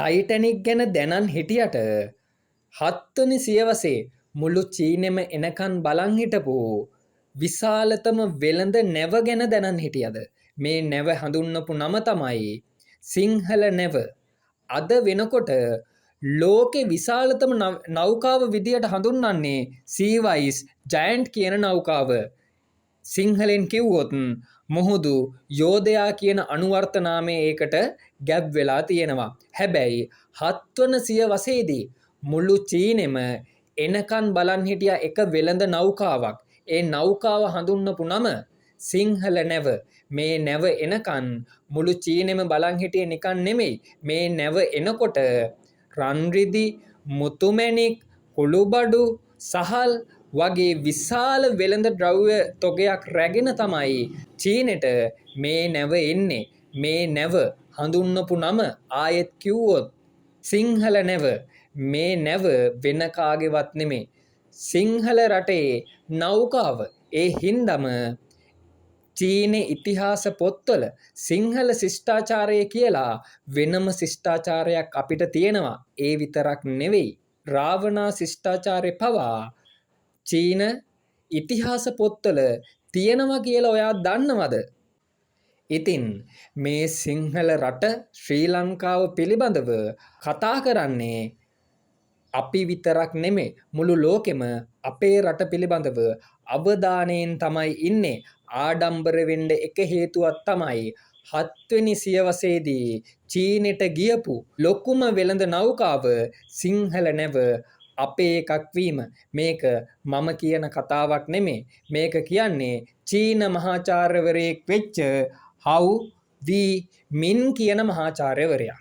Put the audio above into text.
Titanic ගැන දැනන් හිටියට හත්වනි සියවසේ මුළු චීනෙම එනකන් බලන් හිටපු විශාලතම වෙළඳ නැව ගැන දැනන් හිටියද? මේ නැව හඳුන්වපු නම තමයි සිංහල නැව. අද වෙනකොට ලෝකේ විශාලතම නෞකාව විදියට හඳුන්වන්නේ සීවයිස් ජයන්ට් කියන නෞකාව. සිංහලෙන් කිව්වොත් මුහුදු යෝධයා කියන අනුවර්ථ නාමය ඒකට ගැබ් වෙලා තියෙනවා. හැබැයි හත්වන සියවසේදී මුළු චීනෙම එනකන් බලන් හිටියා එක වෙළඳ නෞකාවක්. ඒ නෞකාව හඳුන්වපු නම සිංහල නැව. මේ නැව එනකන් මුළු චීනෙම බලන් හිටියේ නිකන් නෙමෙයි. මේ නැව එනකොට රන්රිදි, මුතුමැණික්, කුළුබඩු, සහල් වගේ විශාල වෙළඳ ද්‍රව්‍ය තොගයක් රැගෙන තමයි චීනෙට මේ නැව එන්නේ. මේ නැව හඳුන්වපු නම ආයෙත් කිව්වොත් සිංහල නැව. මේ නැව වෙන කාගේවත් නෙමෙයි. සිංහල රටේ නෞකාව. ඒ හින්දම චීනේ ඉතිහාස පොත්වල සිංහල ශිෂ්ටාචාරය කියලා වෙනම ශිෂ්ටාචාරයක් අපිට තියෙනවා. ඒ විතරක් නෙවෙයි. රාවණා ශිෂ්ටාචාරය පවා චීන ඉතිහාස පොත්වල තියෙනවා කියලා ඔයා දන්නවද? ඉතින් මේ සිංහල රට ශ්‍රී ලංකාව පිළිබඳව කතා කරන්නේ අපි විතරක් නෙමෙයි, මුළු ලෝකෙම අපේ රට පිළිබඳව අවධානයෙන් තමයි ඉන්නේ. ආඩම්බර වෙන්න එක හේතුවක් තමයි හත්වෙනි සියවසේදී චීනෙට ගියපු ලොකුම වෙළඳ නෞකාව සිංහල නැව අපේ එකක් වීම. මේක මම කියන කතාවක් නෙමෙයි. මේක කියන්නේ චීන මහාචාර්යවරයෙක් වෙච්ච හව් වී මින් කියන මහාචාර්යවරයා.